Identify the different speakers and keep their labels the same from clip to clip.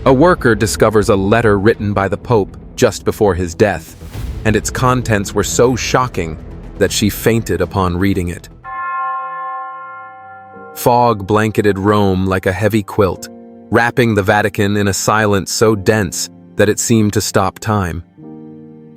Speaker 1: A worker discovers a letter written by the Pope just before his death, and its contents were so shocking that she fainted upon reading it. Fog blanketed Rome like a heavy quilt, wrapping the Vatican in a silence so dense that it seemed to stop time.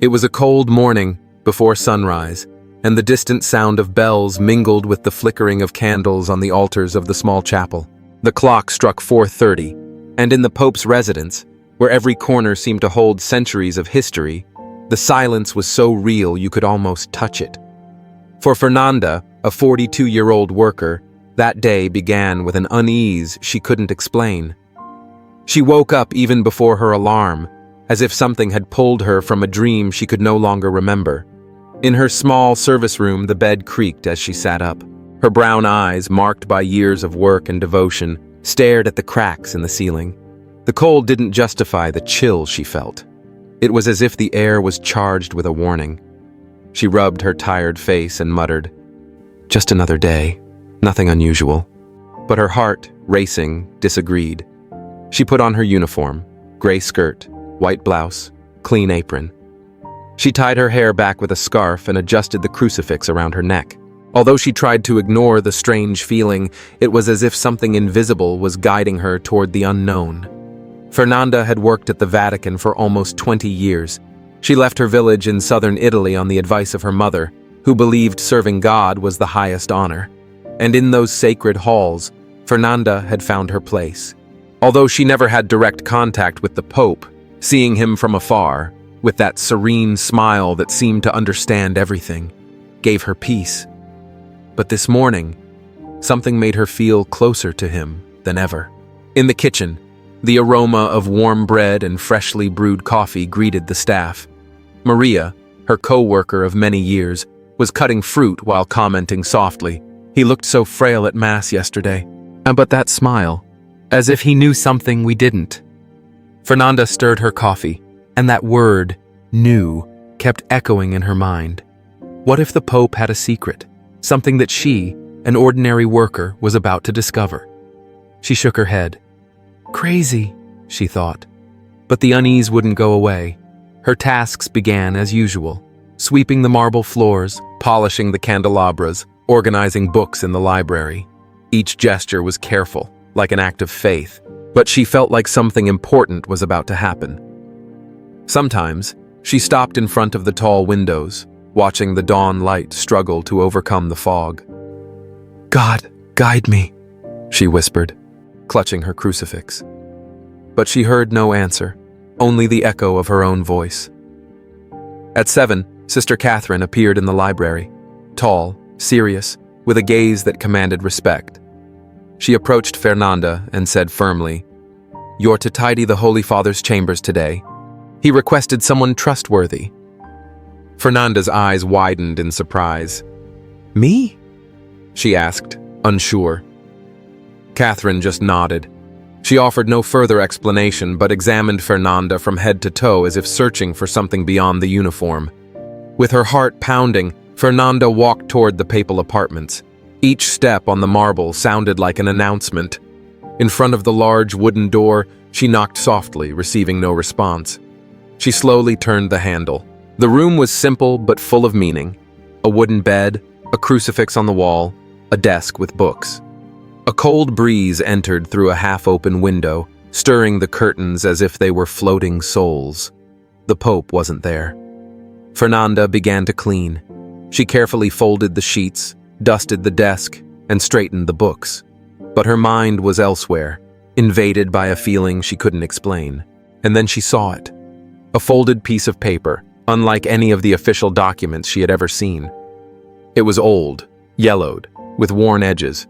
Speaker 1: It was a cold morning before sunrise, and the distant sound of bells mingled with the flickering of candles on the altars of the small chapel. The clock struck 4:30, and in the Pope's residence, where every corner seemed to hold centuries of history, the silence was so real you could almost touch it. For Fernanda, a 42-year-old worker, that day began with an unease she couldn't explain. She woke up even before her alarm, as if something had pulled her from a dream she could no longer remember. In her small service room, the bed creaked as she sat up. Her brown eyes, marked by years of work and devotion, stared at the cracks in the ceiling. The cold didn't justify the chill she felt. It was as if the air was charged with a warning. She rubbed her tired face and muttered, "Just another day, nothing unusual." But her heart, racing, disagreed. She put on her uniform, gray skirt, white blouse, clean apron. She tied her hair back with a scarf and adjusted the crucifix around her neck. Although she tried to ignore the strange feeling, it was as if something invisible was guiding her toward the unknown. Fernanda had worked at the Vatican for almost 20 years. She left her village in southern Italy on the advice of her mother, who believed serving God was the highest honor. And in those sacred halls, Fernanda had found her place. Although she never had direct contact with the Pope, seeing him from afar, with that serene smile that seemed to understand everything, gave her peace. But this morning, something made her feel closer to him than ever. In the kitchen, the aroma of warm bread and freshly brewed coffee greeted the staff. Maria, her co-worker of many years, was cutting fruit while commenting softly, "He looked so frail at Mass yesterday." But that smile, as if he knew something we didn't. Fernanda stirred her coffee, and that word, "knew," kept echoing in her mind. What if the Pope had a secret? Something that she, an ordinary worker, was about to discover. She shook her head. Crazy, she thought. But the unease wouldn't go away. Her tasks began as usual, sweeping the marble floors, polishing the candelabras, organizing books in the library. Each gesture was careful, like an act of faith, but she felt like something important was about to happen. Sometimes, she stopped in front of the tall windows, watching the dawn light struggle to overcome the fog. "God, guide me," she whispered, clutching her crucifix. But she heard no answer, only the echo of her own voice. At 7, Sister Catherine appeared in the library, tall, serious, with a gaze that commanded respect. She approached Fernanda and said firmly, "You're to tidy the Holy Father's chambers today. He requested someone trustworthy." Fernanda's eyes widened in surprise. "Me?" she asked, unsure. Catherine just nodded. She offered no further explanation but examined Fernanda from head to toe as if searching for something beyond the uniform. With her heart pounding, Fernanda walked toward the papal apartments. Each step on the marble sounded like an announcement. In front of the large wooden door, she knocked softly, receiving no response. She slowly turned the handle. The room was simple but full of meaning. A wooden bed, a crucifix on the wall, a desk with books. A cold breeze entered through a half-open window, stirring the curtains as if they were floating souls. The Pope wasn't there. Fernanda began to clean. She carefully folded the sheets, dusted the desk, and straightened the books. But her mind was elsewhere, invaded by a feeling she couldn't explain. And then she saw it. A folded piece of paper, unlike any of the official documents she had ever seen. It was old, yellowed, with worn edges.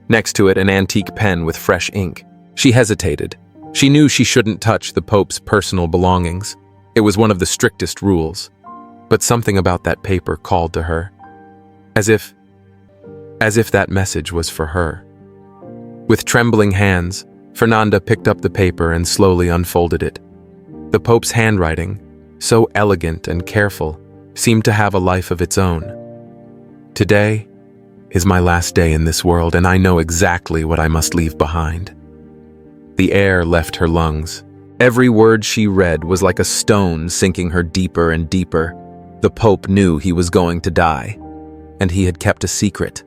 Speaker 1: Next to it, an antique pen with fresh ink. She hesitated. She knew she shouldn't touch the Pope's personal belongings. It was one of the strictest rules. But something about that paper called to her. As if that message was for her. With trembling hands, Fernanda picked up the paper and slowly unfolded it. The Pope's handwriting, so elegant and careful, seemed to have a life of its own. "Today is my last day in this world, and I know exactly what I must leave behind." The air left her lungs. Every word she read was like a stone sinking her deeper and deeper. The Pope knew he was going to die, and he had kept a secret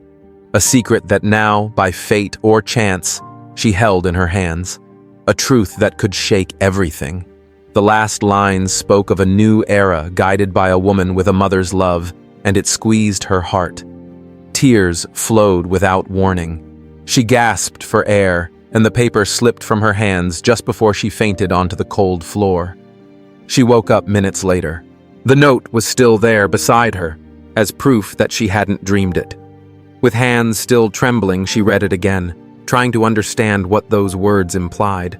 Speaker 1: that now, by fate or chance, she held in her hands, a truth that could shake everything. The last lines spoke of a new era guided by a woman with a mother's love, and it squeezed her heart. Tears flowed without warning. She gasped for air, and the paper slipped from her hands just before she fainted onto the cold floor. She woke up minutes later. The note was still there beside her, as proof that she hadn't dreamed it. With hands still trembling, she read it again, trying to understand what those words implied.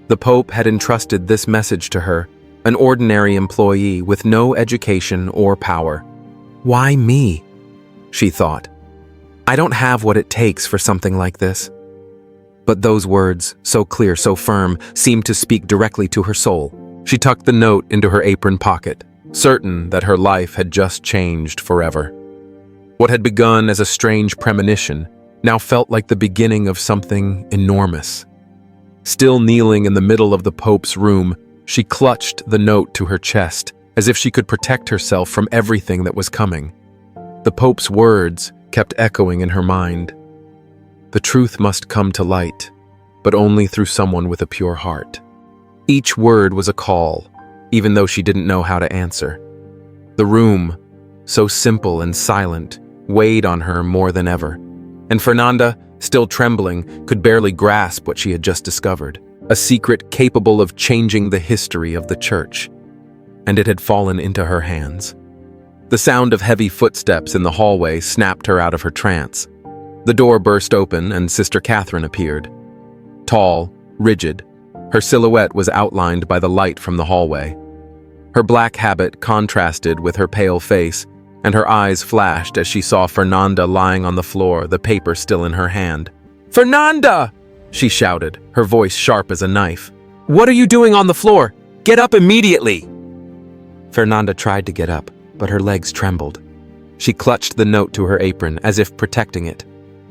Speaker 1: The Pope had entrusted this message to her, an ordinary employee with no education or power. Why me? She thought. I don't have what it takes for something like this. But those words, so clear, so firm, seemed to speak directly to her soul. She tucked the note into her apron pocket, certain that her life had just changed forever. What had begun as a strange premonition now felt like the beginning of something enormous. Still kneeling in the middle of the Pope's room, she clutched the note to her chest, as if she could protect herself from everything that was coming. The Pope's words kept echoing in her mind. The truth must come to light, but only through someone with a pure heart. Each word was a call, even though she didn't know how to answer. The room, so simple and silent, weighed on her more than ever, and Fernanda, still trembling, could barely grasp what she had just discovered, a secret capable of changing the history of the church, and it had fallen into her hands. The sound of heavy footsteps in the hallway snapped her out of her trance. The door burst open and Sister Catherine appeared. Tall, rigid, her silhouette was outlined by the light from the hallway. Her black habit contrasted with her pale face, and her eyes flashed as she saw Fernanda lying on the floor, the paper still in her hand. "Fernanda!" she shouted, her voice sharp as a knife. "What are you doing on the floor? Get up immediately!" Fernanda tried to get up, but her legs trembled. She clutched the note to her apron, as if protecting it.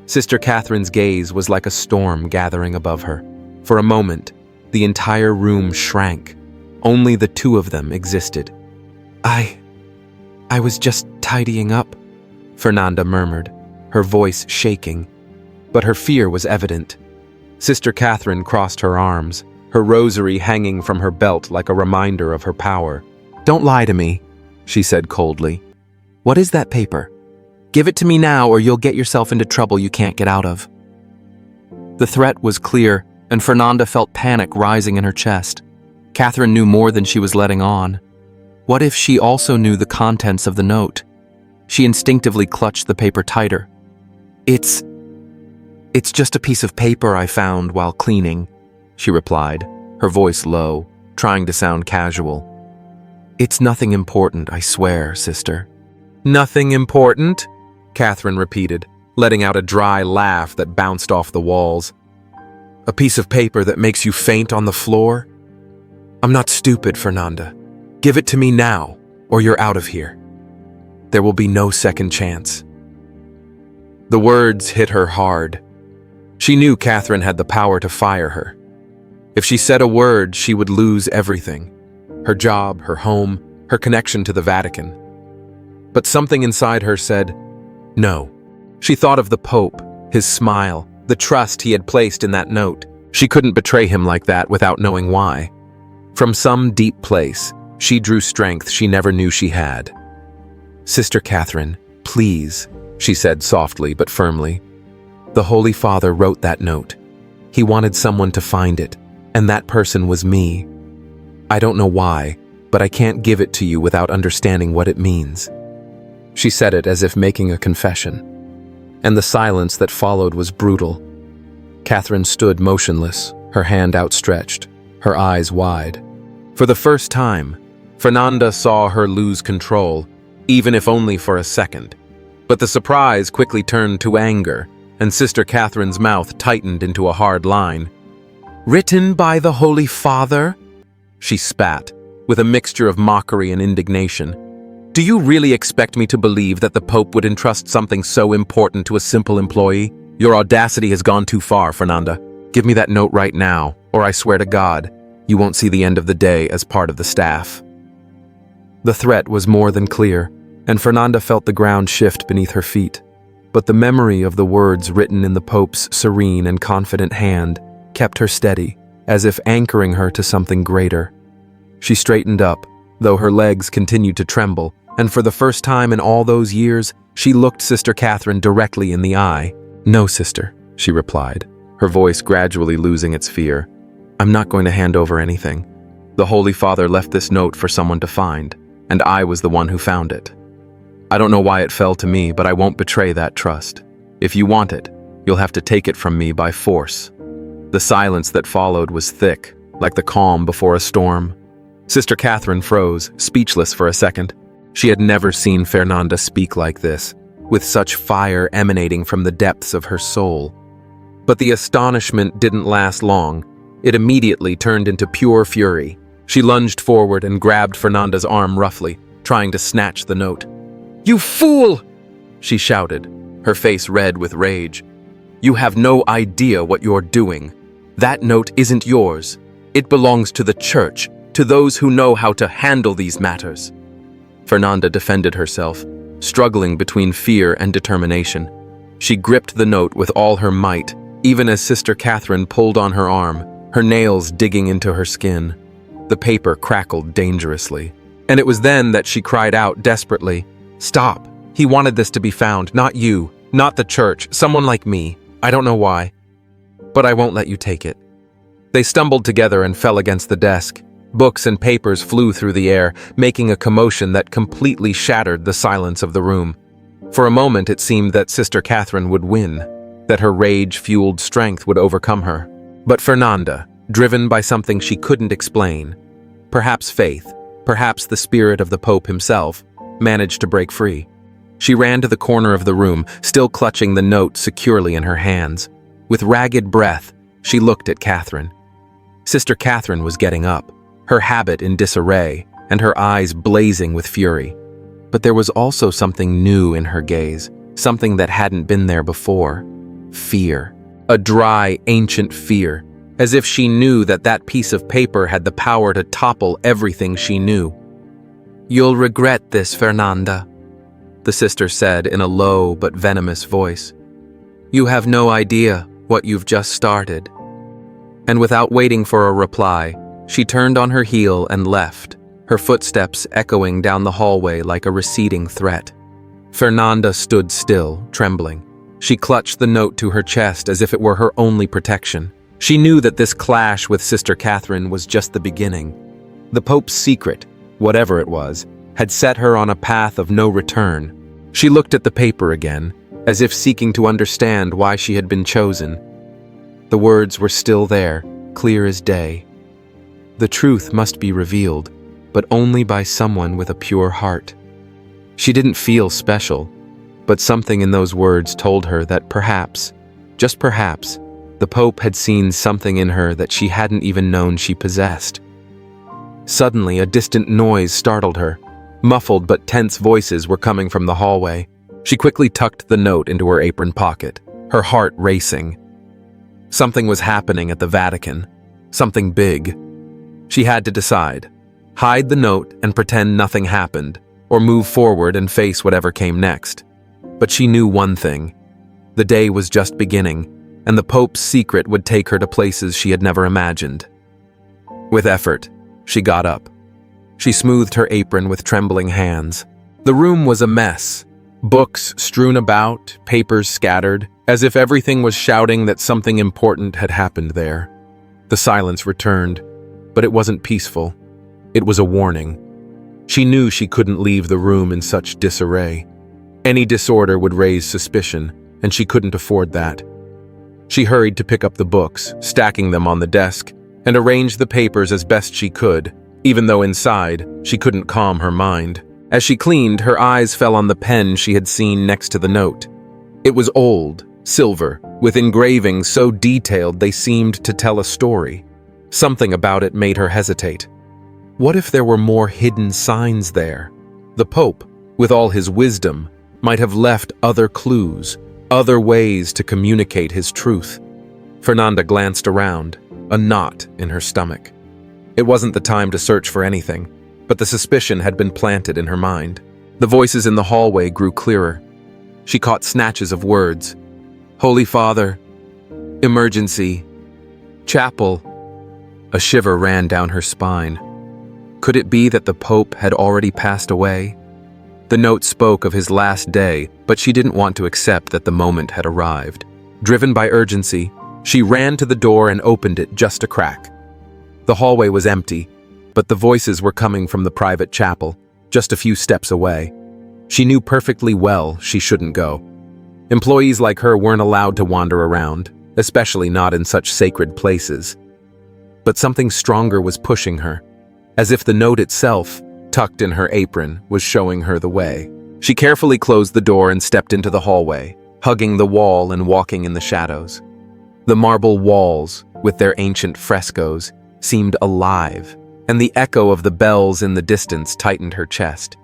Speaker 1: Sister Catherine's gaze was like a storm gathering above her. For a moment, the entire room shrank. Only the two of them existed. I was just tidying up," Fernanda murmured, her voice shaking. But her fear was evident. Sister Catherine crossed her arms, her rosary hanging from her belt like a reminder of her power. "Don't lie to me," she said coldly. "What is that paper? Give it to me now or you'll get yourself into trouble you can't get out of." The threat was clear, and Fernanda felt panic rising in her chest. Catherine knew more than she was letting on. What if she also knew the contents of the note? She instinctively clutched the paper tighter. It's just a piece of paper I found while cleaning," she replied, her voice low, trying to sound casual. "It's nothing important, I swear, sister." "Nothing important?" Catherine repeated, letting out a dry laugh that bounced off the walls. "A piece of paper that makes you faint on the floor? I'm not stupid, Fernanda. Give it to me now, or you're out of here. There will be no second chance." The words hit her hard. She knew Catherine had the power to fire her. If she said a word, she would lose everything: her job, her home, her connection to the Vatican. But something inside her said, no. She thought of the Pope, his smile, the trust he had placed in that note. She couldn't betray him like that without knowing why. From some deep place, she drew strength she never knew she had. "Sister Catherine, please," she said softly but firmly. "The Holy Father wrote that note. He wanted someone to find it, and that person was me. I don't know why, but I can't give it to you without understanding what it means." She said it as if making a confession, and the silence that followed was brutal. Catherine stood motionless, her hand outstretched, her eyes wide. For the first time, Fernanda saw her lose control, even if only for a second. But the surprise quickly turned to anger, and Sister Catherine's mouth tightened into a hard line. "Written by the Holy Father?" she spat, with a mixture of mockery and indignation. "Do you really expect me to believe that the Pope would entrust something so important to a simple employee? Your audacity has gone too far, Fernanda. Give me that note right now, or I swear to God, You won't see the end of the day as part of the staff." The threat was more than clear, and Fernanda felt the ground shift beneath her feet. But the memory of the words written in the Pope's serene and confident hand kept her steady, as if anchoring her to something greater. She straightened up, though her legs continued to tremble, and for the first time in all those years, she looked Sister Catherine directly in the eye. "No, sister," she replied, her voice gradually losing its fear. "I'm not going to hand over anything. The Holy Father left this note for someone to find, and I was the one who found it. I don't know why it fell to me, but I won't betray that trust. If you want it, you'll have to take it from me by force." The silence that followed was thick, like the calm before a storm. Sister Catherine froze, speechless for a second. She had never seen Fernanda speak like this, with such fire emanating from the depths of her soul. But the astonishment didn't last long. It immediately turned into pure fury. She lunged forward and grabbed Fernanda's arm roughly, trying to snatch the note. "You fool!" she shouted, her face red with rage. "You have no idea what you're doing. That note isn't yours. It belongs to the church, to those who know how to handle these matters." Fernanda defended herself, struggling between fear and determination. She gripped the note with all her might, even as Sister Catherine pulled on her arm, her nails digging into her skin. The paper crackled dangerously. And it was then that she cried out desperately, "Stop! He wanted this to be found, not you, not the church, someone like me. I don't know why. But I won't let you take it." They stumbled together and fell against the desk. Books and papers flew through the air, making a commotion that completely shattered the silence of the room. For a moment it seemed that Sister Catherine would win, that her rage-fueled strength would overcome her. But Fernanda, driven by something she couldn't explain, perhaps faith, perhaps the spirit of the Pope himself, managed to break free. She ran to the corner of the room, still clutching the note securely in her hands. With ragged breath, she looked at Catherine. Sister Catherine was getting up, her habit in disarray, and her eyes blazing with fury. But there was also something new in her gaze, something that hadn't been there before. Fear. A dry, ancient fear, as if she knew that that piece of paper had the power to topple everything she knew. "You'll regret this, Fernanda," the sister said in a low but venomous voice. "You have no idea what you've just started." And without waiting for a reply, she turned on her heel and left, her footsteps echoing down the hallway like a receding threat. Fernanda stood still, trembling. She clutched the note to her chest as if it were her only protection. She knew that this clash with Sister Catherine was just the beginning. The Pope's secret, whatever it was, had set her on a path of no return. She looked at the paper again, as if seeking to understand why she had been chosen. The words were still there, clear as day. The truth must be revealed, but only by someone with a pure heart. She didn't feel special, but something in those words told her that perhaps, just perhaps, the Pope had seen something in her that she hadn't even known she possessed. Suddenly, a distant noise startled her. Muffled but tense voices were coming from the hallway. She quickly tucked the note into her apron pocket, her heart racing. Something was happening at the Vatican. Something big. She had to decide. Hide the note and pretend nothing happened, or move forward and face whatever came next. But she knew one thing. The day was just beginning, and the Pope's secret would take her to places she had never imagined. With effort, she got up. She smoothed her apron with trembling hands. The room was a mess. Books strewn about, papers scattered, as if everything was shouting that something important had happened there. The silence returned, but it wasn't peaceful. It was a warning. She knew she couldn't leave the room in such disarray. Any disorder would raise suspicion, and she couldn't afford that. She hurried to pick up the books, stacking them on the desk, and arranged the papers as best she could, even though inside, she couldn't calm her mind. As she cleaned, her eyes fell on the pen she had seen next to the note. It was old, silver, with engravings so detailed they seemed to tell a story. Something about it made her hesitate. What if there were more hidden signs there? The Pope, with all his wisdom, might have left other clues, other ways to communicate his truth. Fernanda glanced around, a knot in her stomach. It wasn't the time to search for anything, but the suspicion had been planted in her mind. The voices in the hallway grew clearer. She caught snatches of words. Holy Father, emergency, chapel. A shiver ran down her spine. Could it be that the Pope had already passed away? The note spoke of his last day, but she didn't want to accept that the moment had arrived. Driven by urgency, she ran to the door and opened it just a crack. The hallway was empty, but the voices were coming from the private chapel, just a few steps away. She knew perfectly well she shouldn't go. Employees like her weren't allowed to wander around, especially not in such sacred places. But something stronger was pushing her, as if the note itself, tucked in her apron, was showing her the way. She carefully closed the door and stepped into the hallway, hugging the wall and walking in the shadows. The marble walls, with their ancient frescoes, seemed alive, and the echo of the bells in the distance tightened her chest.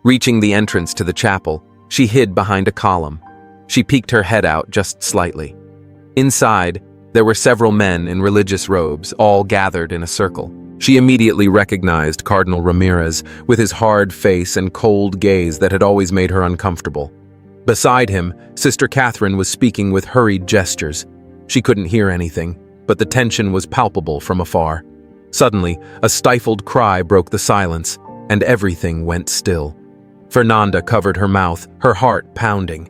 Speaker 1: Reaching the entrance to the chapel, she hid behind a column. She peeked her head out just slightly. Inside, there were several men in religious robes, all gathered in a circle. She immediately recognized Cardinal Ramirez, with his hard face and cold gaze that had always made her uncomfortable. Beside him, Sister Catherine was speaking with hurried gestures. She couldn't hear anything, but the tension was palpable from afar. Suddenly, a stifled cry broke the silence, and everything went still. Fernanda covered her mouth, her heart pounding.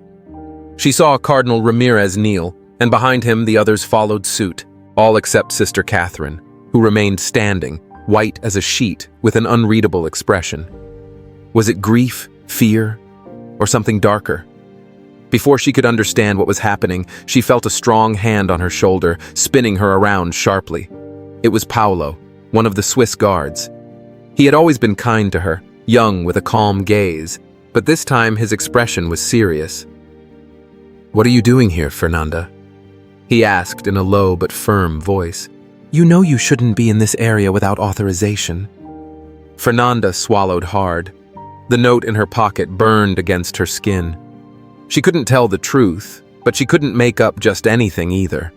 Speaker 1: She saw Cardinal Ramirez kneel, and behind him the others followed suit, all except Sister Catherine, who remained standing, white as a sheet, with an unreadable expression. Was it grief, fear, or something darker? Before she could understand what was happening, she felt a strong hand on her shoulder, spinning her around sharply. It was Paolo, one of the Swiss guards. He had always been kind to her, young with a calm gaze, but this time his expression was serious. "What are you doing here, Fernanda?" he asked in a low but firm voice. "You know you shouldn't be in this area without authorization." Fernanda swallowed hard. The note in her pocket burned against her skin. She couldn't tell the truth, but she couldn't make up just anything either.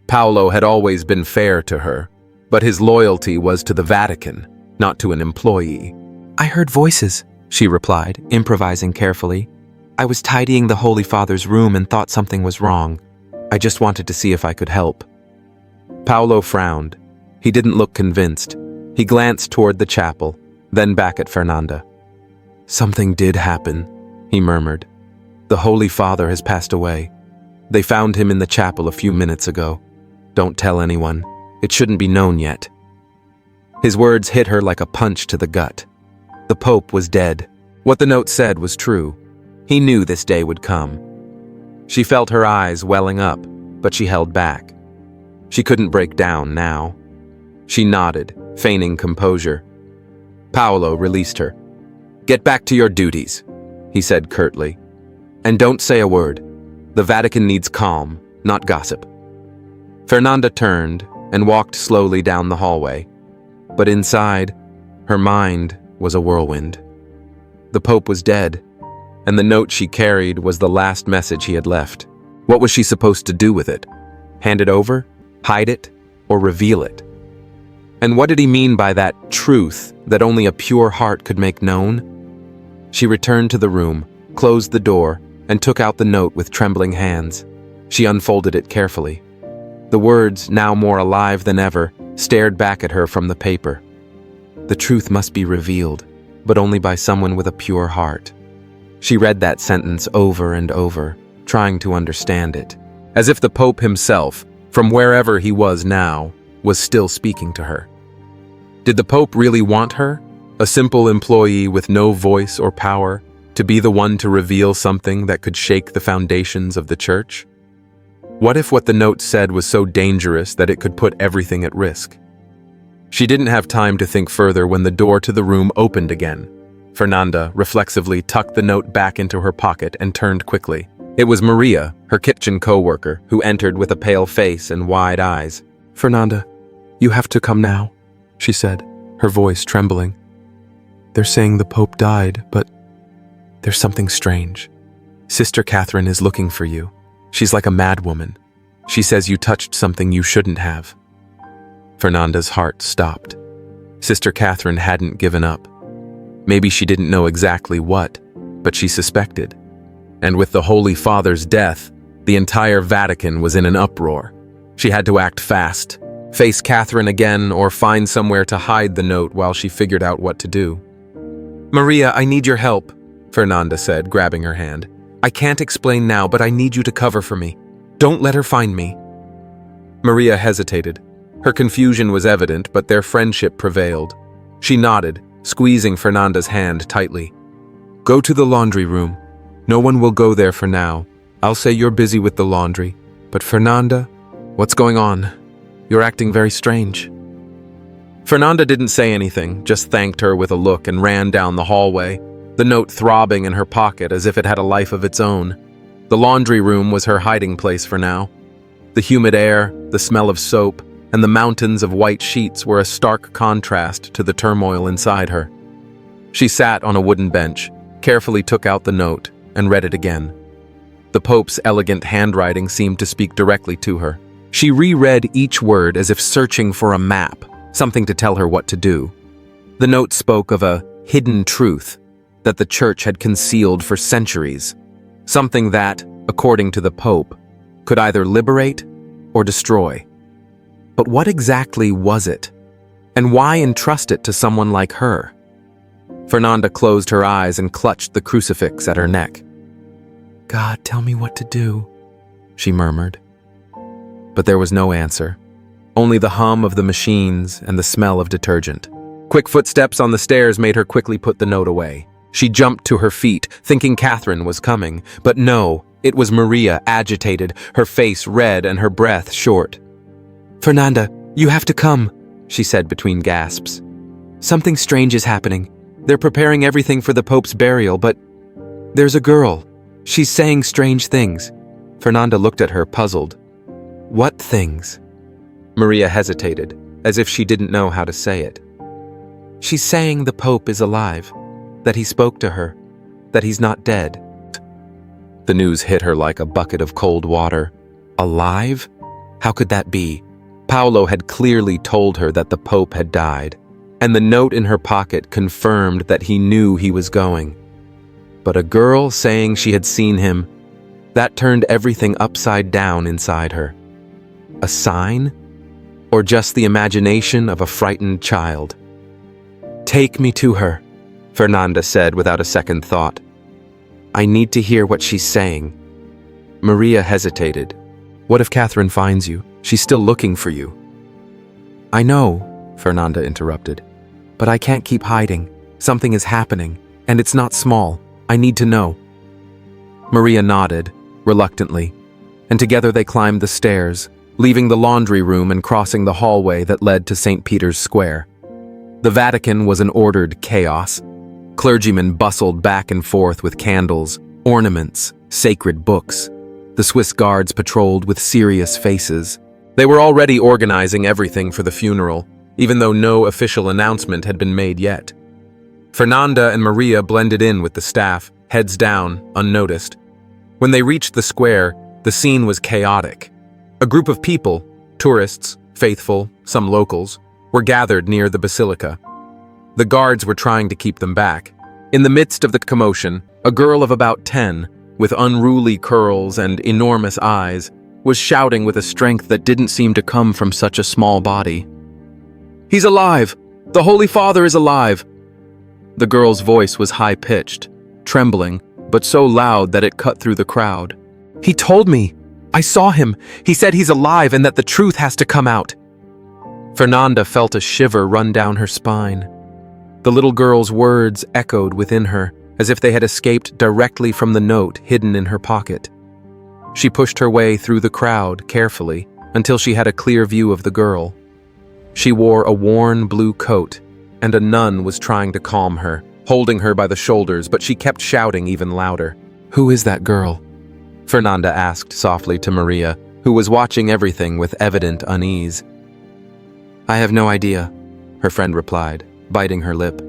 Speaker 1: Paolo had always been fair to her, but his loyalty was to the Vatican, not to an employee. "I heard voices," she replied, improvising carefully. "I was tidying the Holy Father's room and thought something was wrong. I just wanted to see if I could help." Paolo frowned. He didn't look convinced. He glanced toward the chapel, then back at Fernanda. "Something did happen," he murmured. "The Holy Father has passed away. They found him in the chapel a few minutes ago. Don't tell anyone. It shouldn't be known yet." His words hit her like a punch to the gut. The Pope was dead. What the note said was true. He knew this day would come. She felt her eyes welling up, but she held back. She couldn't break down now. She nodded, feigning composure. Paolo released her. "Get back to your duties," he said curtly. "And don't say a word. The Vatican needs calm, not gossip." Fernanda turned and walked slowly down the hallway. But inside, her mind was a whirlwind. The Pope was dead, and the note she carried was the last message he had left. What was she supposed to do with it? Hand it over? Hide it? Or reveal it? And what did he mean by that truth that only a pure heart could make known? She returned to the room, closed the door, and took out the note with trembling hands. She unfolded it carefully. The words, now more alive than ever, stared back at her from the paper. The truth must be revealed, but only by someone with a pure heart. She read that sentence over and over, trying to understand it, as if the Pope himself, from wherever he was now, was still speaking to her. Did the Pope really want her, a simple employee with no voice or power, to be the one to reveal something that could shake the foundations of the Church? What if what the note said was so dangerous that it could put everything at risk? She didn't have time to think further when the door to the room opened again. Fernanda reflexively tucked the note back into her pocket and turned quickly. It was Maria, her kitchen co-worker, who entered with a pale face and wide eyes. "Fernanda, you have to come now," she said, her voice trembling. "They're saying the Pope died, but there's something strange. Sister Catherine is looking for you. She's like a madwoman. She says you touched something you shouldn't have." Fernanda's heart stopped. Sister Catherine hadn't given up. Maybe she didn't know exactly what, but she suspected. And with the Holy Father's death, the entire Vatican was in an uproar. She had to act fast, face Catherine again, or find somewhere to hide the note while she figured out what to do. "Maria, I need your help," Fernanda said, grabbing her hand. "I can't explain now, but I need you to cover for me. Don't let her find me." Maria hesitated. Her confusion was evident, but their friendship prevailed. She nodded, squeezing Fernanda's hand tightly. "Go to the laundry room. No one will go there for now. I'll say you're busy with the laundry. But Fernanda, what's going on? You're acting very strange." Fernanda didn't say anything, just thanked her with a look and ran down the hallway, the note throbbing in her pocket as if it had a life of its own. The laundry room was her hiding place for now. The humid air, the smell of soap, and the mountains of white sheets were a stark contrast to the turmoil inside her. She sat on a wooden bench, carefully took out the note, and read it again. The Pope's elegant handwriting seemed to speak directly to her. She reread each word as if searching for a map, something to tell her what to do. The note spoke of a hidden truth that the Church had concealed for centuries, something that, according to the Pope, could either liberate or destroy. But what exactly was it? And why entrust it to someone like her? Fernanda closed her eyes and clutched the crucifix at her neck. "God, tell me what to do," she murmured. But there was no answer, only the hum of the machines and the smell of detergent. Quick footsteps on the stairs made her quickly put the note away. She jumped to her feet, thinking Catherine was coming, but no, it was Maria, agitated, her face red and her breath short. "Fernanda, you have to come," she said between gasps. "Something strange is happening. They're preparing everything for the Pope's burial, but there's a girl. She's saying strange things." Fernanda looked at her, puzzled. "What things?" Maria hesitated, as if she didn't know how to say it. "She's saying the Pope is alive, that he spoke to her, that he's not dead." The news hit her like a bucket of cold water. Alive? How could that be? Paolo had clearly told her that the Pope had died, and the note in her pocket confirmed that he knew he was going. But a girl saying she had seen him, that turned everything upside down inside her. A sign? Or just the imagination of a frightened child? "Take me to her," Fernanda said without a second thought. "I need to hear what she's saying." Maria hesitated. "What if Catherine finds you? She's still looking for you." "I know," Fernanda interrupted, "but I can't keep hiding. Something is happening, and it's not small. I need to know." Maria nodded, reluctantly, and together they climbed the stairs, leaving the laundry room and crossing the hallway that led to St. Peter's Square. The Vatican was an ordered chaos. Clergymen bustled back and forth with candles, ornaments, sacred books. The Swiss guards patrolled with serious faces. They were already organizing everything for the funeral, even though no official announcement had been made yet. Fernanda and Maria blended in with the staff, heads down, unnoticed. When they reached the square, the scene was chaotic. A group of people, tourists, faithful, some locals, were gathered near the basilica. The guards were trying to keep them back. In the midst of the commotion, a girl of about 10, with unruly curls and enormous eyes, was shouting with a strength that didn't seem to come from such a small body. "He's alive! The Holy Father is alive!" The girl's voice was high-pitched, trembling, but so loud that it cut through the crowd. "He told me! I saw him! He said he's alive and that the truth has to come out!" Fernanda felt a shiver run down her spine. The little girl's words echoed within her, as if they had escaped directly from the note hidden in her pocket. She pushed her way through the crowd carefully until she had a clear view of the girl. She wore a worn blue coat, and a nun was trying to calm her, holding her by the shoulders, but she kept shouting even louder. "Who is that girl?" Fernanda asked softly to Maria, who was watching everything with evident unease. "I have no idea," her friend replied, biting her lip.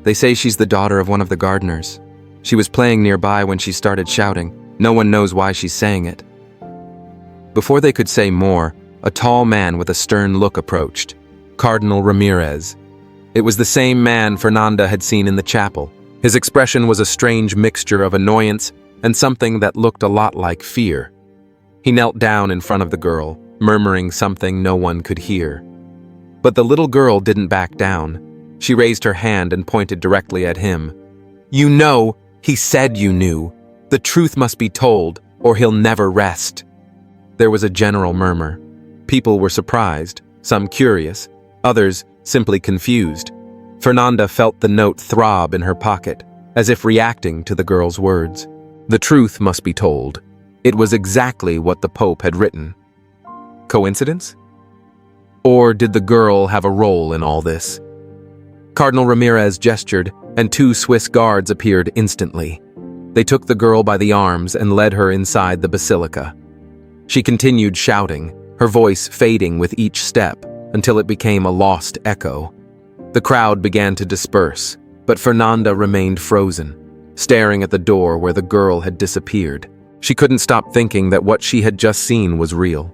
Speaker 1: "They say she's the daughter of one of the gardeners. She was playing nearby when she started shouting. No one knows why she's saying it." Before they could say more, a tall man with a stern look approached. Cardinal Ramirez. It was the same man Fernanda had seen in the chapel. His expression was a strange mixture of annoyance and something that looked a lot like fear. He knelt down in front of the girl, murmuring something no one could hear. But the little girl didn't back down. She raised her hand and pointed directly at him. "You know, he said you knew. The truth must be told, or he'll never rest." There was a general murmur. People were surprised, some curious, others simply confused. Fernanda felt the note throb in her pocket, as if reacting to the girl's words. The truth must be told. It was exactly what the Pope had written. Coincidence? Or did the girl have a role in all this? Cardinal Ramirez gestured, and 2 Swiss guards appeared instantly. They took the girl by the arms and led her inside the basilica. She continued shouting, her voice fading with each step, until it became a lost echo. The crowd began to disperse, but Fernanda remained frozen, staring at the door where the girl had disappeared. She couldn't stop thinking that what she had just seen was real.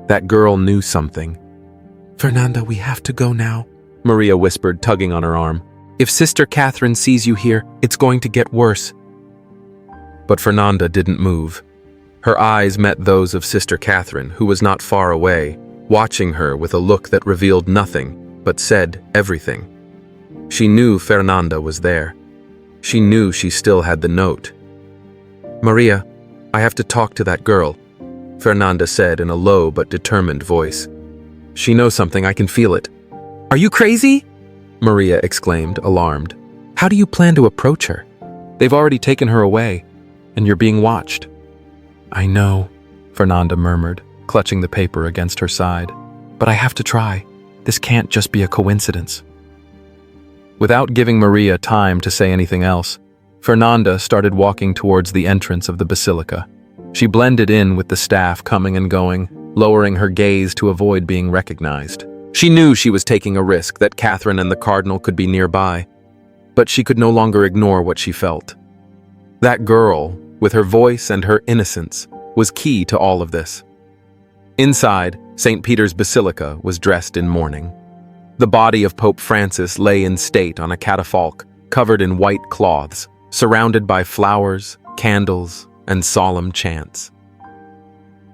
Speaker 1: That girl knew something. "Fernanda, we have to go now," Maria whispered, tugging on her arm. "If Sister Catherine sees you here, it's going to get worse." But Fernanda didn't move. Her eyes met those of Sister Catherine, who was not far away, watching her with a look that revealed nothing, but said everything. She knew Fernanda was there. She knew she still had the note. "Maria, I have to talk to that girl," Fernanda said in a low but determined voice. "She knows something, I can feel it." "Are you crazy?" Maria exclaimed, alarmed. "How do you plan to approach her? They've already taken her away, and you're being watched." "I know," Fernanda murmured, clutching the paper against her side. "But I have to try. This can't just be a coincidence." Without giving Maria time to say anything else, Fernanda started walking towards the entrance of the basilica. She blended in with the staff coming and going, lowering her gaze to avoid being recognized. She knew she was taking a risk that Catherine and the cardinal could be nearby, but she could no longer ignore what she felt. That girl, with her voice and her innocence, was key to all of this. Inside, St. Peter's Basilica was dressed in mourning. The body of Pope Francis lay in state on a catafalque, covered in white cloths, surrounded by flowers, candles, and solemn chants.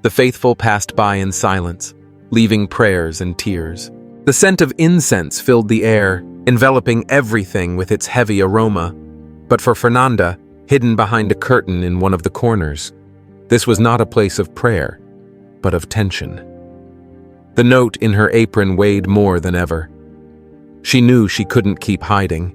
Speaker 1: The faithful passed by in silence, leaving prayers and tears. The scent of incense filled the air, enveloping everything with its heavy aroma. But for Fernanda, hidden behind a curtain in one of the corners, this was not a place of prayer, but of tension. The note in her apron weighed more than ever. She knew she couldn't keep hiding.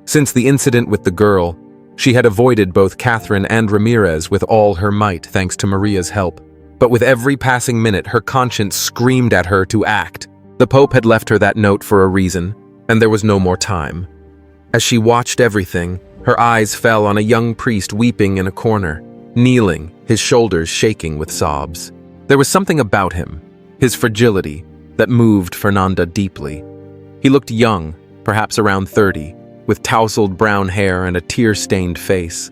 Speaker 1: Since the incident with the girl, she had avoided both Catherine and Ramirez with all her might thanks to Maria's help. But with every passing minute, her conscience screamed at her to act. The Pope had left her that note for a reason, and there was no more time. As she watched everything, her eyes fell on a young priest weeping in a corner, kneeling, his shoulders shaking with sobs. There was something about him, his fragility, that moved Fernanda deeply. He looked young, perhaps around 30, with tousled brown hair and a tear-stained face.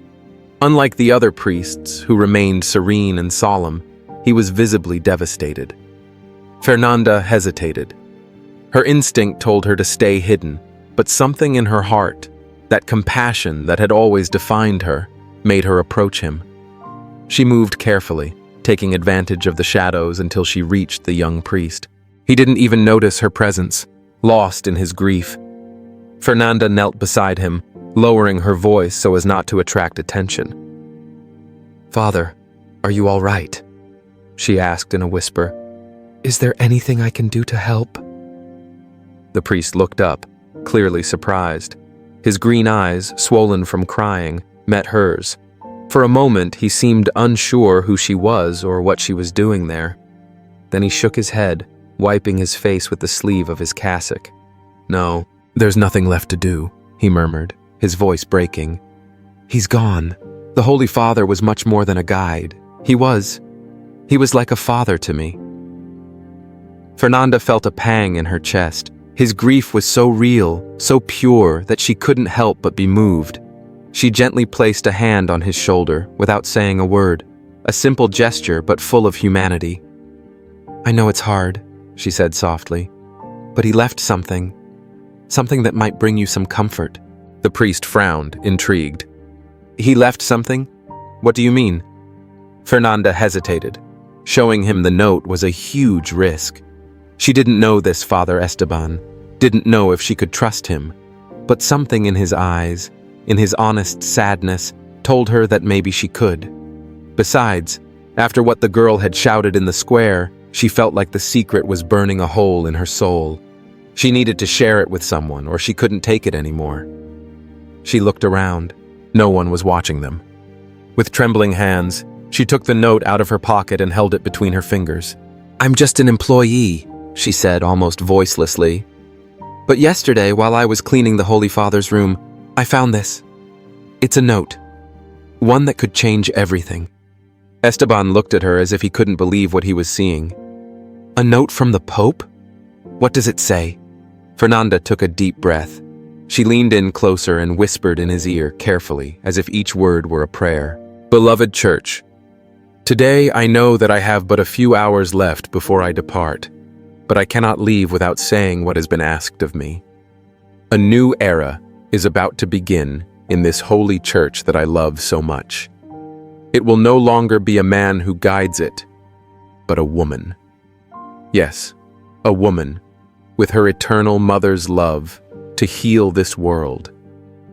Speaker 1: Unlike the other priests, who remained serene and solemn, he was visibly devastated. Fernanda hesitated. Her instinct told her to stay hidden, but something in her heart, that compassion that had always defined her, made her approach him. She moved carefully, taking advantage of the shadows until she reached the young priest. He didn't even notice her presence, lost in his grief. Fernanda knelt beside him, lowering her voice so as not to attract attention. "Father, are you all right?" she asked in a whisper. "Is there anything I can do to help?" The priest looked up, clearly surprised. His green eyes, swollen from crying, met hers. For a moment, he seemed unsure who she was or what she was doing there. Then he shook his head, wiping his face with the sleeve of his cassock. "No, there's nothing left to do," he murmured, his voice breaking. "He's gone. The Holy Father was much more than a guide. He was like a father to me." Fernanda felt a pang in her chest. His grief was so real, so pure, that she couldn't help but be moved. She gently placed a hand on his shoulder without saying a word, a simple gesture but full of humanity. "I know it's hard," she said softly, "but he left something Something that might bring you some comfort." The priest frowned, intrigued. "He left something? What do you mean?" Fernanda hesitated. Showing him the note was a huge risk. She didn't know this Father Esteban, didn't know if she could trust him, but something in his eyes, in his honest sadness, told her that maybe she could. Besides, after what the girl had shouted in the square, she felt like the secret was burning a hole in her soul. She needed to share it with someone, or she couldn't take it anymore. She looked around. No one was watching them. With trembling hands, she took the note out of her pocket and held it between her fingers. "I'm just an employee," she said almost voicelessly. "But yesterday, while I was cleaning the Holy Father's room, I found this. It's a note. One that could change everything." Esteban looked at her as if he couldn't believe what he was seeing. "A note from the Pope? What does it say?" Fernanda took a deep breath. She leaned in closer and whispered in his ear carefully, as if each word were a prayer. "Beloved Church, today I know that I have but a few hours left before I depart, but I cannot leave without saying what has been asked of me. A new era is about to begin in this holy church that I love so much. It will no longer be a man who guides it, but a woman. Yes, a woman, with her eternal mother's love, to heal this world.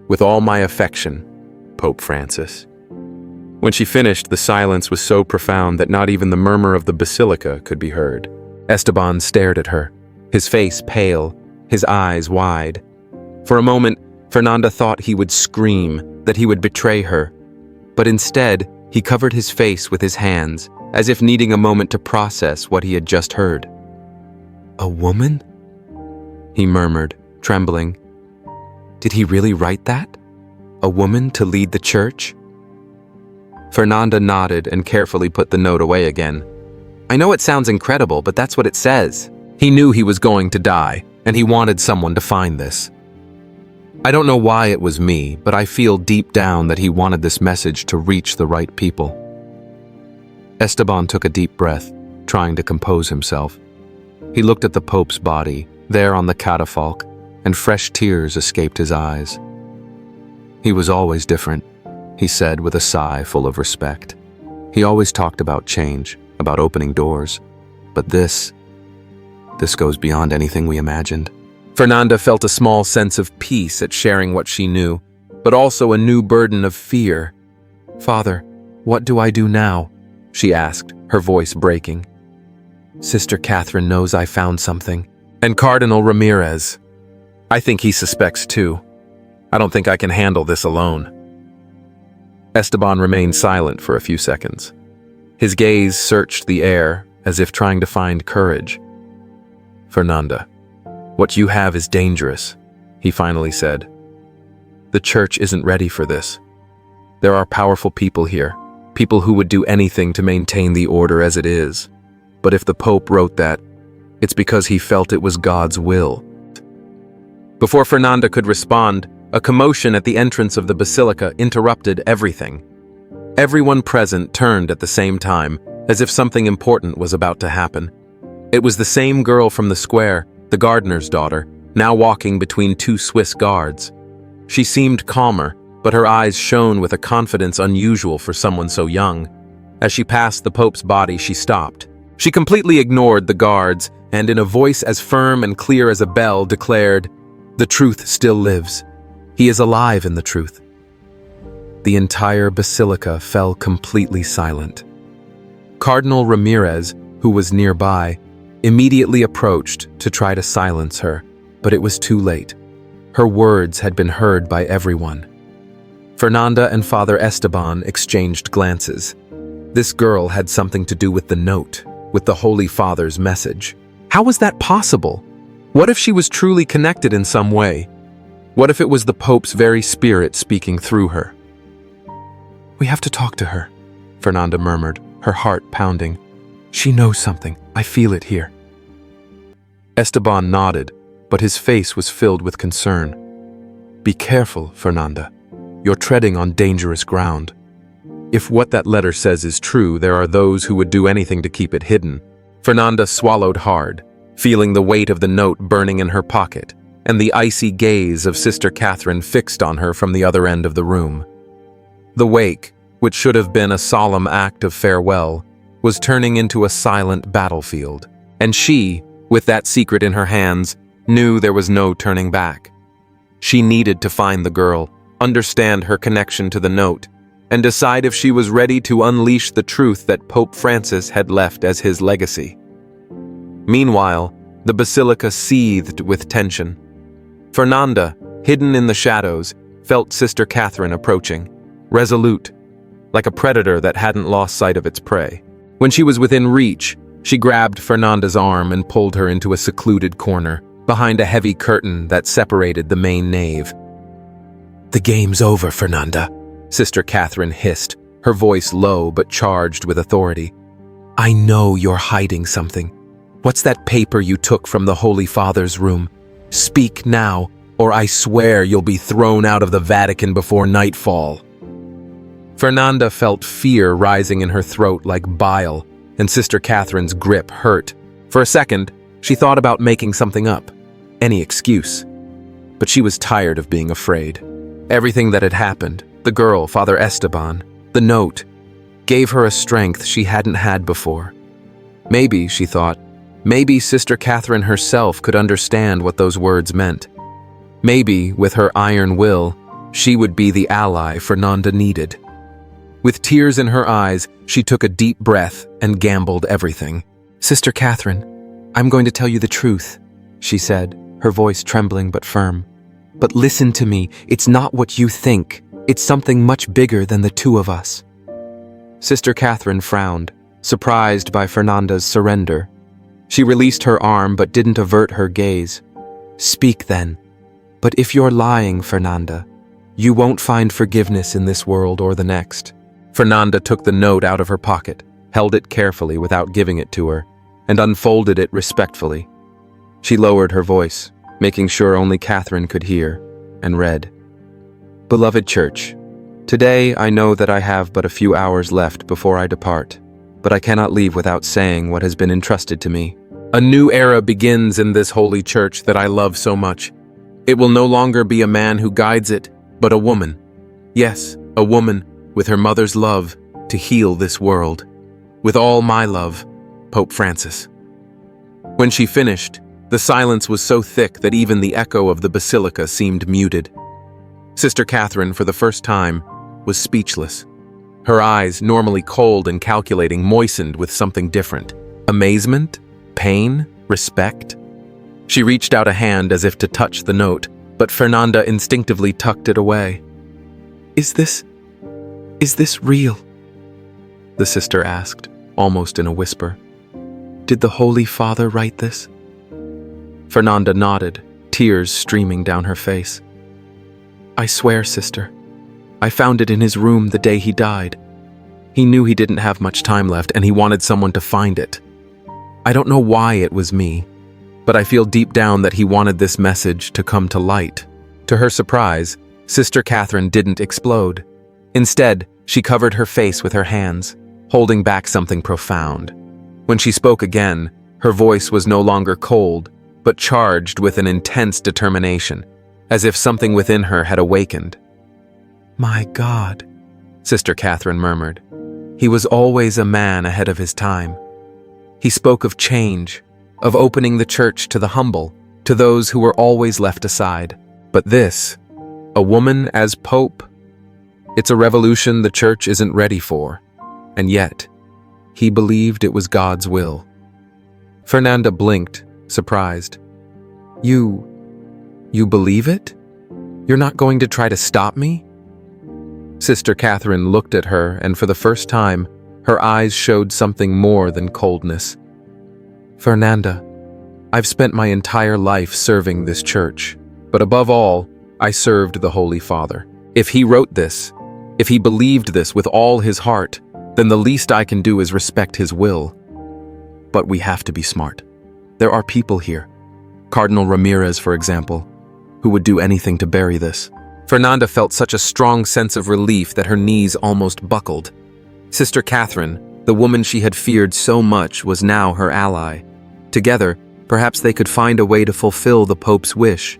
Speaker 1: With all my affection, Pope Francis." When she finished, the silence was so profound that not even the murmur of the basilica could be heard. Esteban stared at her, his face pale, his eyes wide. For a moment, Fernanda thought he would scream, that he would betray her. But instead, he covered his face with his hands, as if needing a moment to process what he had just heard. "A woman?" he murmured, trembling. Did he really write that? A woman to lead the church? Fernanda nodded and carefully put the note away again. "I know it sounds incredible, but that's what it says." He knew he was going to die, and he wanted someone to find this. "I don't know why it was me, but I feel deep down that he wanted this message to reach the right people." Esteban took a deep breath, trying to compose himself. He looked at the Pope's body, there on the catafalque, and fresh tears escaped his eyes. "He was always different," he said with a sigh full of respect. "He always talked about change, about opening doors. But this goes beyond anything we imagined." Fernanda felt a small sense of peace at sharing what she knew, but also a new burden of fear. "Father, what do I do now?" she asked, her voice breaking. "Sister Catherine knows I found something. And Cardinal Ramirez. I think he suspects too. I don't think I can handle this alone." Esteban remained silent for a few seconds. His gaze searched the air as if trying to find courage. "Fernanda, what you have is dangerous," he finally said. "The church isn't ready for this. There are powerful people here, people who would do anything to maintain the order as it is. But if the Pope wrote that, it's because he felt it was God's will." Before Fernanda could respond, a commotion at the entrance of the basilica interrupted everything. Everyone present turned at the same time, as if something important was about to happen. It was the same girl from the square, the gardener's daughter, now walking between two Swiss guards. She seemed calmer, but her eyes shone with a confidence unusual for someone so young. As she passed the Pope's body, she stopped. She completely ignored the guards, and in a voice as firm and clear as a bell declared, "The truth still lives. He is alive in the truth." The entire basilica fell completely silent. Cardinal Ramirez, who was nearby, immediately approached to try to silence her, but it was too late. Her words had been heard by everyone. Fernanda and Father Esteban exchanged glances. This girl had something to do with the note, with the Holy Father's message. How was that possible? What if she was truly connected in some way? What if it was the Pope's very spirit speaking through her? "We have to talk to her," Fernanda murmured, her heart pounding. "She knows something. I feel it here." Esteban nodded, but his face was filled with concern. "Be careful, Fernanda. You're treading on dangerous ground. If what that letter says is true, there are those who would do anything to keep it hidden." Fernanda swallowed hard, feeling the weight of the note burning in her pocket, and the icy gaze of Sister Catherine fixed on her from the other end of the room. The wake, which should have been a solemn act of farewell, was turning into a silent battlefield, and she, with that secret in her hands, knew there was no turning back. She needed to find the girl, understand her connection to the note, and decide if she was ready to unleash the truth that Pope Francis had left as his legacy. Meanwhile, the basilica seethed with tension. Fernanda, hidden in the shadows, felt Sister Catherine approaching, resolute, like a predator that hadn't lost sight of its prey. When she was within reach, she grabbed Fernanda's arm and pulled her into a secluded corner, behind a heavy curtain that separated the main nave. "The game's over, Fernanda," Sister Catherine hissed, her voice low but charged with authority. "I know you're hiding something. What's that paper you took from the Holy Father's room? Speak now, or I swear you'll be thrown out of the Vatican before nightfall." Fernanda felt fear rising in her throat like bile, and Sister Catherine's grip hurt. For a second, she thought about making something up, any excuse. But she was tired of being afraid. Everything that had happened, the girl, Father Esteban, the note, gave her a strength she hadn't had before. Maybe, she thought, maybe Sister Catherine herself could understand what those words meant. Maybe, with her iron will, she would be the ally Fernanda needed. With tears in her eyes, she took a deep breath and gambled everything. "Sister Catherine, I'm going to tell you the truth," she said, her voice trembling but firm. "But listen to me, it's not what you think. It's something much bigger than the two of us." Sister Catherine frowned, surprised by Fernanda's surrender. She released her arm but didn't avert her gaze. "Speak then. But if you're lying, Fernanda, you won't find forgiveness in this world or the next." Fernanda took the note out of her pocket, held it carefully without giving it to her, and unfolded it respectfully. She lowered her voice, making sure only Catherine could hear, and read, "Beloved Church, today I know that I have but a few hours left before I depart, but I cannot leave without saying what has been entrusted to me. A new era begins in this holy church that I love so much. It will no longer be a man who guides it, but a woman. Yes, a woman with her mother's love to heal this world. With all my love, Pope Francis." When she finished, the silence was so thick that even the echo of the basilica seemed muted. Sister Catherine, for the first time, was speechless. Her eyes, normally cold and calculating, moistened with something different. Amazement? Pain? Respect? She reached out a hand as if to touch the note, but Fernanda instinctively tucked it away. Is this real?" the sister asked, almost in a whisper. "Did the Holy Father write this?" Fernanda nodded, tears streaming down her face. "I swear, sister, I found it in his room the day he died. He knew he didn't have much time left and he wanted someone to find it. I don't know why it was me, but I feel deep down that he wanted this message to come to light." To her surprise, Sister Catherine didn't explode. Instead, she covered her face with her hands, holding back something profound. When she spoke again, her voice was no longer cold, but charged with an intense determination, as if something within her had awakened. "My God," Sister Catherine murmured. "He was always a man ahead of his time. He spoke of change, of opening the church to the humble, to those who were always left aside. But this, a woman as Pope, it's a revolution the church isn't ready for, and yet, he believed it was God's will." Fernanda blinked, surprised. You believe it? You're not going to try to stop me?" Sister Catherine looked at her, and for the first time, her eyes showed something more than coldness. "Fernanda, I've spent my entire life serving this church, but above all, I served the Holy Father. If he wrote this, if he believed this with all his heart, then the least I can do is respect his will. But we have to be smart. There are people here, Cardinal Ramirez, for example, who would do anything to bury this." Fernanda felt such a strong sense of relief that her knees almost buckled. Sister Catherine, the woman she had feared so much, was now her ally. Together, perhaps they could find a way to fulfill the Pope's wish,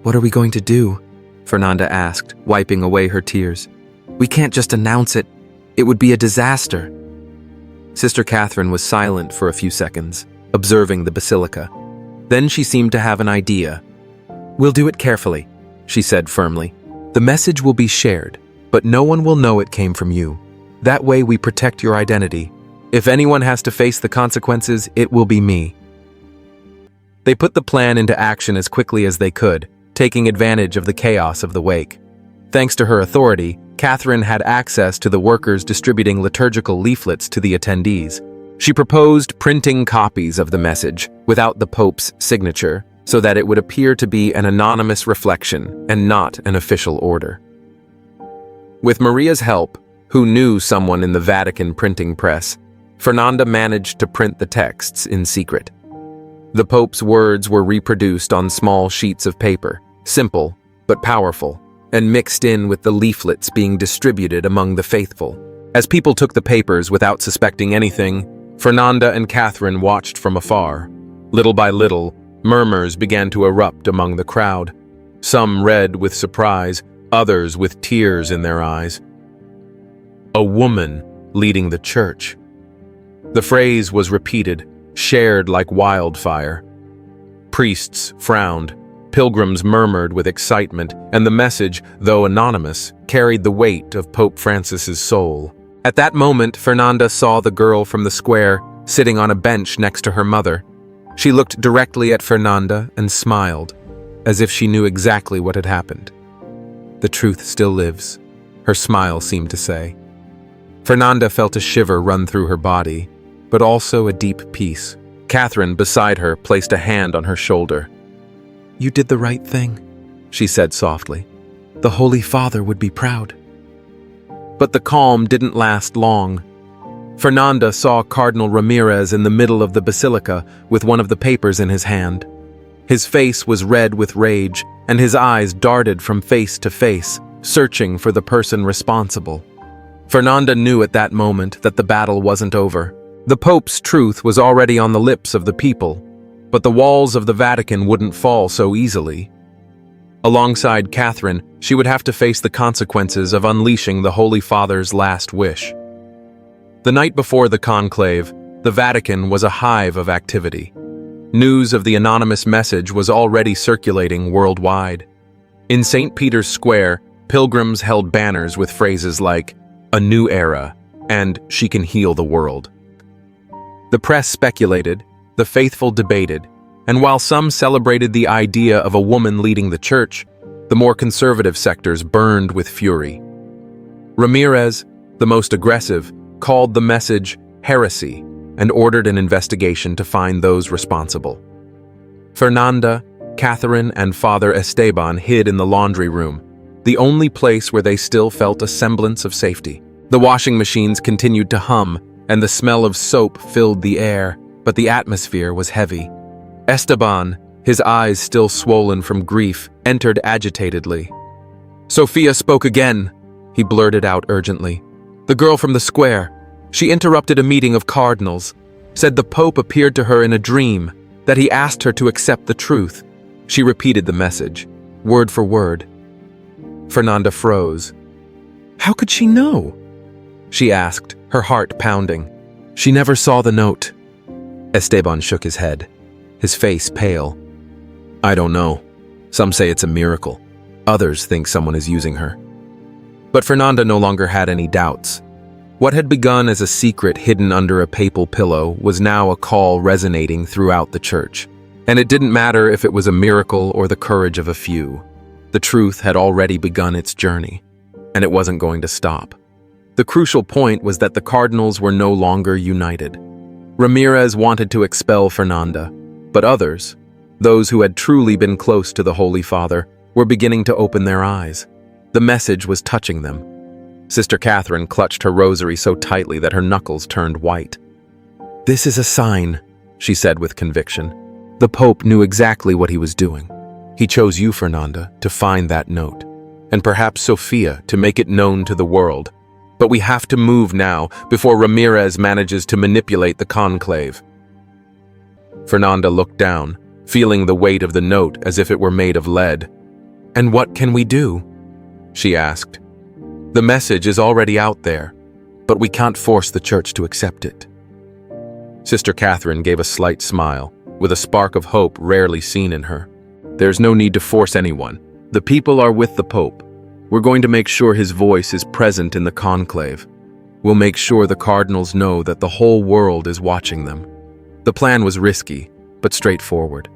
Speaker 1: "What are we going to do?" Fernanda asked, wiping away her tears. "We can't just announce it. It would be a disaster." Sister Catherine was silent for a few seconds, observing the basilica. Then she seemed to have an idea. "We'll do it carefully," she said firmly. "The message will be shared, but no one will know it came from you. That way we protect your identity. If anyone has to face the consequences, it will be me." They put the plan into action as quickly as they could, taking advantage of the chaos of the wake. Thanks to her authority, Catherine had access to the workers distributing liturgical leaflets to the attendees. She proposed printing copies of the message without the Pope's signature, so that it would appear to be an anonymous reflection and not an official order. With Maria's help, who knew someone in the Vatican printing press, Fernanda managed to print the texts in secret. The Pope's words were reproduced on small sheets of paper, simple but powerful, and mixed in with the leaflets being distributed among the faithful. As people took the papers without suspecting anything, Fernanda and Catherine watched from afar. Little by little, murmurs began to erupt among the crowd. Some read with surprise, others with tears in their eyes. "A woman leading the church." The phrase was repeated, shared like wildfire. Priests frowned, pilgrims murmured with excitement, and the message, though anonymous, carried the weight of Pope Francis's soul. At that moment, Fernanda saw the girl from the square sitting on a bench next to her mother. She looked directly at Fernanda and smiled, as if she knew exactly what had happened. "The truth still lives," her smile seemed to say. Fernanda felt a shiver run through her body, but also a deep peace. Catherine, beside her, placed a hand on her shoulder. "You did the right thing," she said softly. "The Holy Father would be proud." But the calm didn't last long. Fernanda saw Cardinal Ramirez in the middle of the basilica with one of the papers in his hand. His face was red with rage, and his eyes darted from face to face, searching for the person responsible. Fernanda knew at that moment that the battle wasn't over. The Pope's truth was already on the lips of the people, but the walls of the Vatican wouldn't fall so easily. Alongside Catherine, she would have to face the consequences of unleashing the Holy Father's last wish. The night before the conclave, the Vatican was a hive of activity. News of the anonymous message was already circulating worldwide. In St. Peter's Square, pilgrims held banners with phrases like, "A new era," and "She can heal the world." The press speculated, the faithful debated, and while some celebrated the idea of a woman leading the church, the more conservative sectors burned with fury. Ramirez, the most aggressive, called the message heresy and ordered an investigation to find those responsible. Fernanda, Catherine, and Father Esteban hid in the laundry room, the only place where they still felt a semblance of safety. The washing machines continued to hum, and the smell of soap filled the air, but the atmosphere was heavy. Esteban, his eyes still swollen from grief, entered agitatedly. "Sophia spoke again," he blurted out urgently. "The girl from the square. She interrupted a meeting of cardinals, said the Pope appeared to her in a dream, that he asked her to accept the truth." She repeated the message, word for word. Fernanda froze. "How could she know?" she asked, her heart pounding. "She never saw the note." Esteban shook his head, his face pale. "I don't know. Some say it's a miracle. Others think someone is using her." But Fernanda no longer had any doubts. What had begun as a secret hidden under a papal pillow was now a call resonating throughout the church. And it didn't matter if it was a miracle or the courage of a few. The truth had already begun its journey, and it wasn't going to stop. The crucial point was that the cardinals were no longer united. Ramirez wanted to expel Fernanda, but others, those who had truly been close to the Holy Father, were beginning to open their eyes. The message was touching them. Sister Catherine clutched her rosary so tightly that her knuckles turned white. "This is a sign," she said with conviction. "The Pope knew exactly what he was doing. He chose you, Fernanda, to find that note, and perhaps Sophia to make it known to the world. But we have to move now, before Ramirez manages to manipulate the conclave." Fernanda looked down, feeling the weight of the note as if it were made of lead. "And what can we do?" she asked. "The message is already out there, but we can't force the church to accept it." Sister Catherine gave a slight smile, with a spark of hope rarely seen in her. "There's no need to force anyone. The people are with the Pope. We're going to make sure his voice is present in the conclave. We'll make sure the cardinals know that the whole world is watching them." The plan was risky, but straightforward.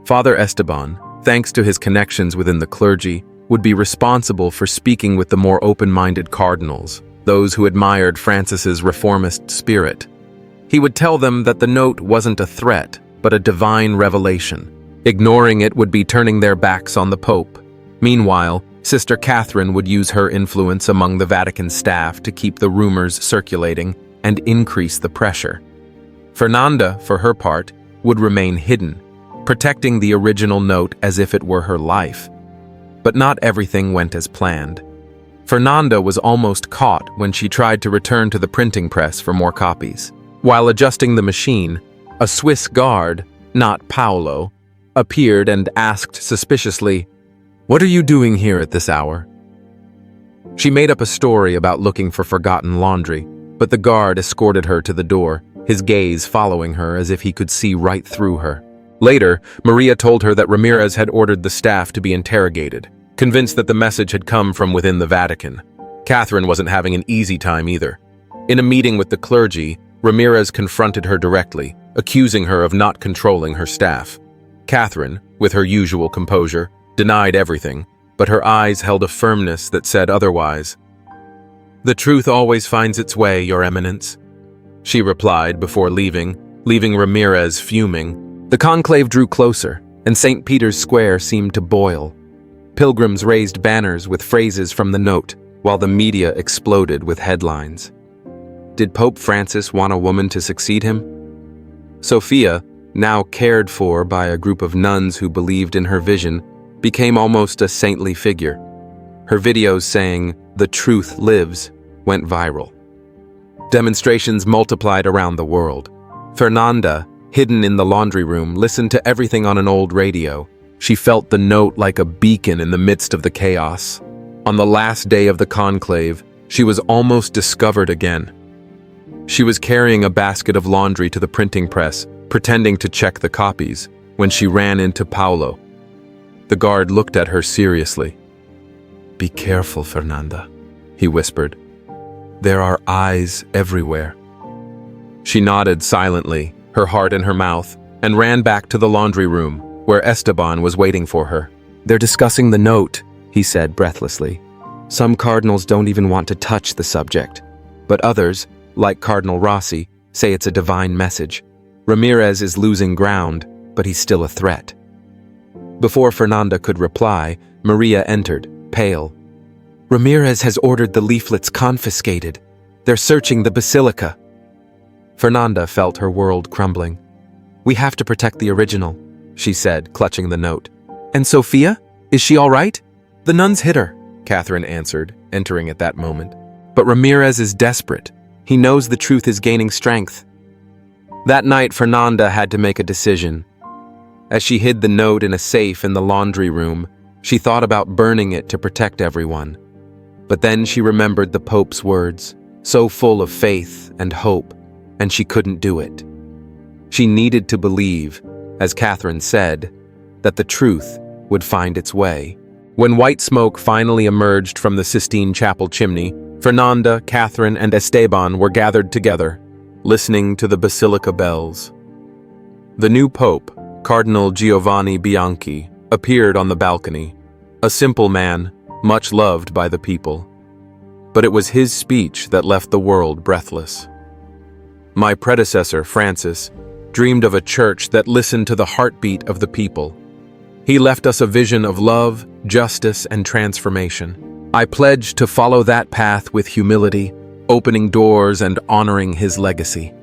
Speaker 1: Father Esteban, thanks to his connections within the clergy, would be responsible for speaking with the more open-minded cardinals, those who admired Francis's reformist spirit. He would tell them that the note wasn't a threat, but a divine revelation. Ignoring it would be turning their backs on the Pope. Meanwhile, Sister Catherine would use her influence among the Vatican staff to keep the rumors circulating and increase the pressure. Fernanda, for her part, would remain hidden, protecting the original note as if it were her life. But not everything went as planned. Fernanda was almost caught when she tried to return to the printing press for more copies. While adjusting the machine, a Swiss guard, not Paolo, appeared and asked suspiciously, "What are you doing here at this hour?" She made up a story about looking for forgotten laundry, but the guard escorted her to the door, his gaze following her as if he could see right through her. Later, Maria told her that Ramirez had ordered the staff to be interrogated, convinced that the message had come from within the Vatican. Catherine wasn't having an easy time either. In a meeting with the clergy, Ramirez confronted her directly, accusing her of not controlling her staff. Catherine, with her usual composure, denied everything, but her eyes held a firmness that said otherwise. "The truth always finds its way, Your Eminence," she replied before leaving Ramirez fuming. The conclave drew closer, and St. Peter's Square seemed to boil. Pilgrims raised banners with phrases from the note, while the media exploded with headlines. Did Pope Francis want a woman to succeed him? Sophia, now cared for by a group of nuns who believed in her vision, became almost a saintly figure. Her videos saying, "The truth lives," went viral. Demonstrations multiplied around the world. Fernanda, hidden in the laundry room, listened to everything on an old radio. She felt the note like a beacon in the midst of the chaos. On the last day of the conclave, she was almost discovered again. She was carrying a basket of laundry to the printing press, pretending to check the copies, when she ran into Paolo. The guard looked at her seriously. "Be careful, Fernanda," he whispered. "There are eyes everywhere." She nodded silently, her heart in her mouth, and ran back to the laundry room, where Esteban was waiting for her. "They're discussing the note," he said breathlessly. "Some cardinals don't even want to touch the subject, but others, like Cardinal Rossi, say it's a divine message. Ramirez is losing ground, but he's still a threat." Before Fernanda could reply, Maria entered, pale. "Ramirez has ordered the leaflets confiscated. They're searching the basilica." Fernanda felt her world crumbling. "We have to protect the original," she said, clutching the note. "And Sophia? Is she all right?" "The nuns hit her," Catherine answered, entering at that moment. "But Ramirez is desperate. He knows the truth is gaining strength." That night, Fernanda had to make a decision. As she hid the note in a safe in the laundry room, she thought about burning it to protect everyone. But then she remembered the Pope's words, so full of faith and hope, and she couldn't do it. She needed to believe, as Catherine said, that the truth would find its way. When white smoke finally emerged from the Sistine Chapel chimney, Fernanda, Catherine, and Esteban were gathered together, listening to the basilica bells. The new Pope, Cardinal Giovanni Bianchi, appeared on the balcony, a simple man, much loved by the people. But it was his speech that left the world breathless. My predecessor, Francis, dreamed of a church that listened to the heartbeat of the people. He left us a vision of love, justice, and transformation. I pledge to follow that path with humility, opening doors and honoring his legacy.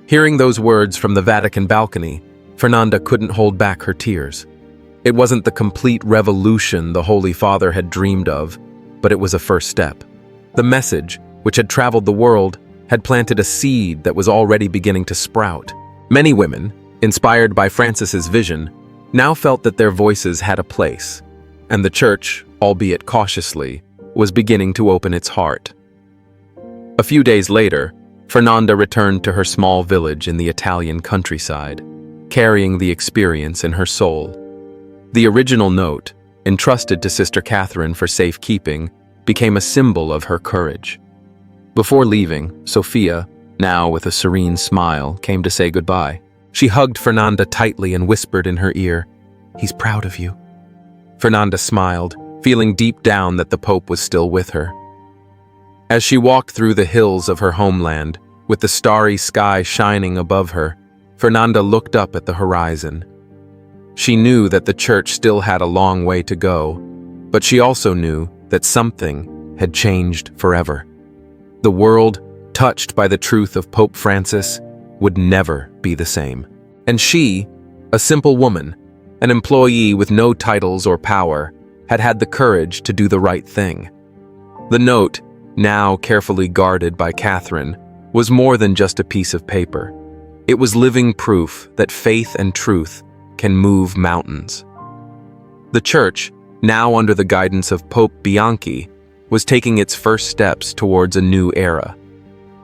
Speaker 1: Hearing those words from the Vatican balcony, Fernanda couldn't hold back her tears. It wasn't the complete revolution the Holy Father had dreamed of, but it was a first step. The message, which had traveled the world, had planted a seed that was already beginning to sprout. Many women, inspired by Francis's vision, now felt that their voices had a place, and the church, albeit cautiously, was beginning to open its heart. A few days later, Fernanda returned to her small village in the Italian countryside, carrying the experience in her soul. The original note, entrusted to Sister Catherine for safekeeping, became a symbol of her courage. Before leaving, Sophia, now with a serene smile, came to say goodbye. She hugged Fernanda tightly and whispered in her ear, "He's proud of you." Fernanda smiled, feeling deep down that the Pope was still with her. As she walked through the hills of her homeland, with the starry sky shining above her, Fernanda looked up at the horizon. She knew that the church still had a long way to go, but she also knew that something had changed forever. The world, touched by the truth of Pope Francis, would never be the same. And she, a simple woman, an employee with no titles or power, had had the courage to do the right thing. The note, now carefully guarded by Catherine, was more than just a piece of paper. It was living proof that faith and truth can move mountains. The church, now under the guidance of Pope Bianchi, was taking its first steps towards a new era.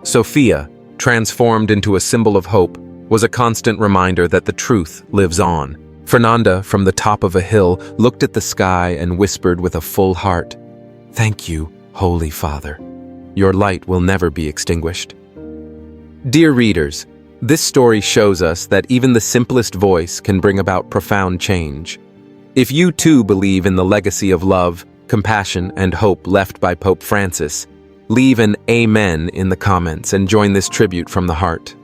Speaker 1: Sophia, transformed into a symbol of hope, was a constant reminder that the truth lives on. Fernanda, from the top of a hill, looked at the sky and whispered with a full heart, "Thank you, Holy Father. Your light will never be extinguished." Dear readers, this story shows us that even the simplest voice can bring about profound change. If you too believe in the legacy of love, compassion, and hope left by Pope Francis, leave an Amen in the comments and join this tribute from the heart.